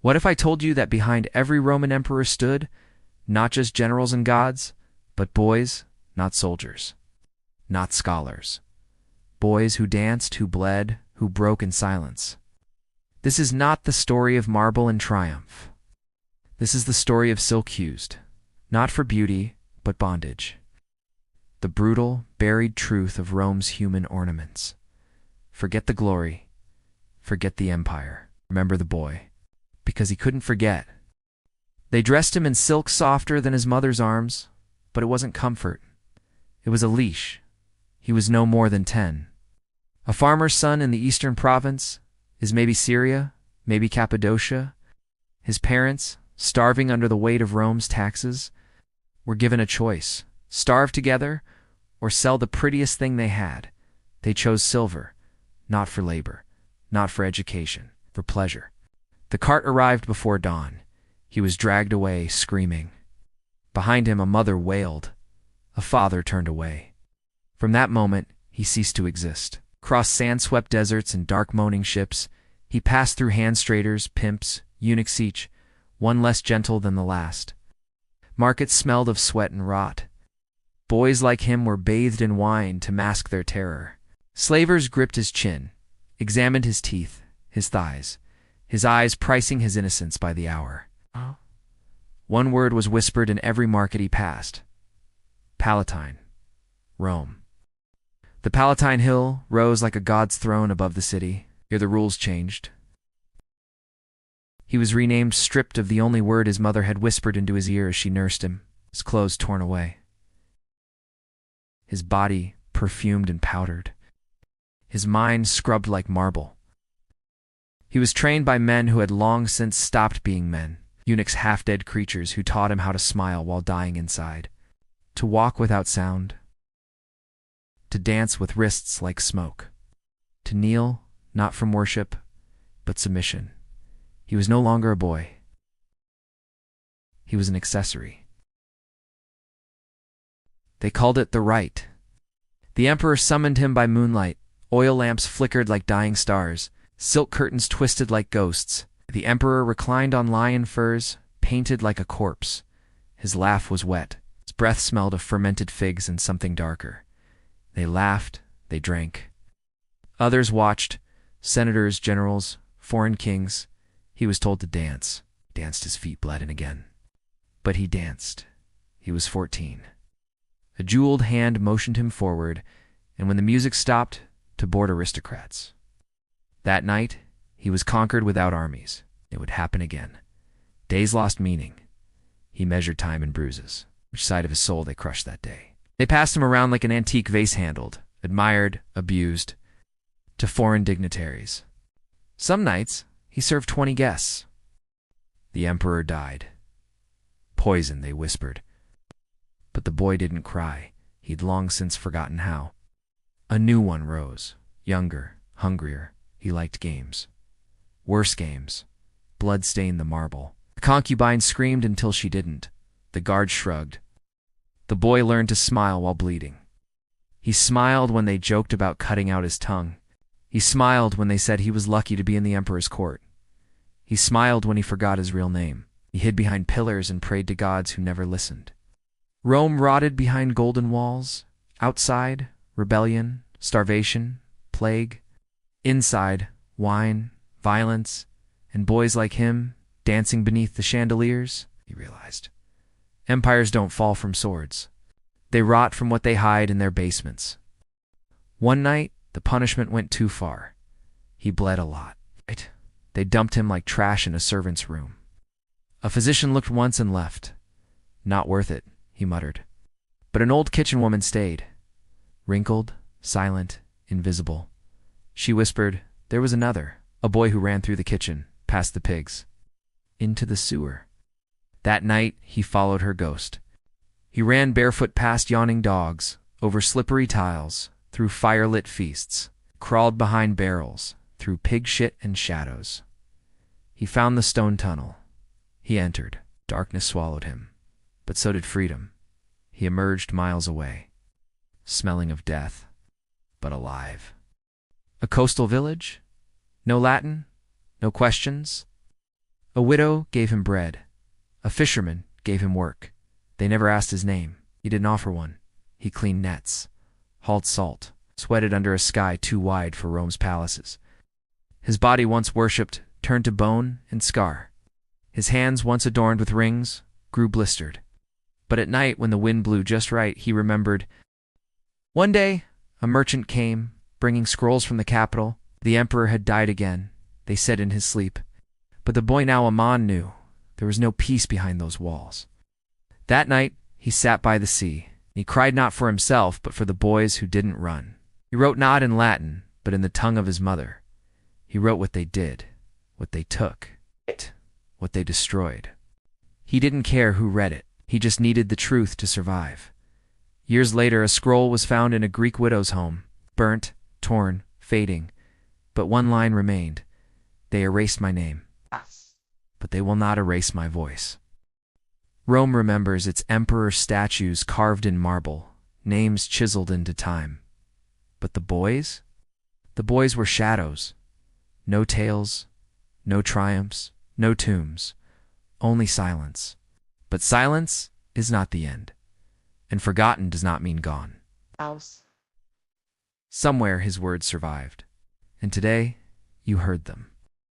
What if I told you that behind every Roman emperor stood, not just generals and gods, but boys, not soldiers, not scholars. Boys who danced, who bled, who broke in silence. This is not the story of marble and triumph. This is the story of silk used, not for beauty, but bondage. The brutal, buried truth of Rome's human ornaments. Forget the glory. Forget the empire. Remember the boy. Because he couldn't forget. They dressed him in silk softer than his mother's arms, but it wasn't comfort. It was a leash. He was no more than 10. A farmer's son in the eastern province, is maybe Syria, maybe Cappadocia. His parents, starving under the weight of Rome's taxes, were given a choice: starve together or sell the prettiest thing they had. They chose silver, not for labor, not for education, for pleasure. The cart arrived before dawn. He was dragged away, screaming. Behind him, a mother wailed. A father turned away. From that moment, he ceased to exist. Across sand-swept deserts and dark moaning ships, he passed through hand-straighters, pimps, eunuchs each, one less gentle than the last. Markets smelled of sweat and rot. Boys like him were bathed in wine to mask their terror. Slavers gripped his chin, examined his teeth, his thighs, his eyes pricing his innocence by the hour. One word was whispered in every market he passed: Palatine, Rome. The Palatine Hill rose like a god's throne above the city. Here the rules changed. He was renamed, stripped of the only word his mother had whispered into his ear as she nursed him, his clothes torn away. His body perfumed and powdered. His mind scrubbed like marble. He was trained by men who had long since stopped being men, eunuchs, half-dead creatures who taught him how to smile while dying inside, to walk without sound, to dance with wrists like smoke, to kneel, not from worship, but submission. He was no longer a boy. He was an accessory. They called it the rite. The emperor summoned him by moonlight. Oil lamps flickered like dying stars. Silk curtains twisted like ghosts. The emperor reclined on lion furs, painted like a corpse. His laugh was wet. His breath smelled of fermented figs and something darker. They laughed, they drank. Others watched, senators, generals, foreign kings. He was told to dance. Danced, his feet bled in again. But he danced. He was 14. A jeweled hand motioned him forward, and when the music stopped, to board aristocrats. That night, he was conquered without armies. It would happen again. Days lost meaning. He measured time in bruises. Which side of his soul they crushed that day. They passed him around like an antique vase handled, admired, abused, to foreign dignitaries. Some nights, he served 20 guests. The emperor died. Poison, they whispered. But the boy didn't cry. He'd long since forgotten how. A new one rose, younger, hungrier. He liked games. Worse games. Blood stained the marble. The concubine screamed until she didn't. The guard shrugged. The boy learned to smile while bleeding. He smiled when they joked about cutting out his tongue. He smiled when they said he was lucky to be in the emperor's court. He smiled when he forgot his real name. He hid behind pillars and prayed to gods who never listened. Rome rotted behind golden walls. Outside, rebellion, starvation, plague. Inside, wine, violence, and boys like him dancing beneath the chandeliers, he realized. Empires don't fall from swords. They rot from what they hide in their basements. One night, the punishment went too far. He bled a lot. They dumped him like trash in a servant's room. A physician looked once and left. Not worth it, he muttered. But an old kitchen woman stayed. Wrinkled, silent, invisible. She whispered, there was another, a boy who ran through the kitchen, past the pigs, into the sewer. That night, he followed her ghost. He ran barefoot past yawning dogs, over slippery tiles, through firelit feasts, crawled behind barrels, through pig shit and shadows. He found the stone tunnel. He entered. Darkness swallowed him, but so did freedom. He emerged miles away, smelling of death, but alive. A coastal village? No Latin? No questions? A widow gave him bread. A fisherman gave him work. They never asked his name. He didn't offer one. He cleaned nets, hauled salt, sweated under a sky too wide for Rome's palaces. His body once worshipped turned to bone and scar. His hands once adorned with rings grew blistered. But at night, when the wind blew just right, he remembered. One day, a merchant came, bringing scrolls from the capital. The emperor had died again, they said in his sleep. But the boy now Amon knew there was no peace behind those walls. That night, he sat by the sea. He cried not for himself, but for the boys who didn't run. He wrote not in Latin, but in the tongue of his mother. He wrote what they did, what they took, what they destroyed. He didn't care who read it. He just needed the truth to survive. Years later, a scroll was found in a Greek widow's home, burnt, torn, fading. But one line remained. They erased my name, but they will not erase my voice. Rome remembers its emperor statues carved in marble, names chiseled into time. But the boys? The boys were shadows. No tales, no triumphs, no tombs, only silence. But silence is not the end, and forgotten does not mean gone. Somewhere his words survived, and today you heard them.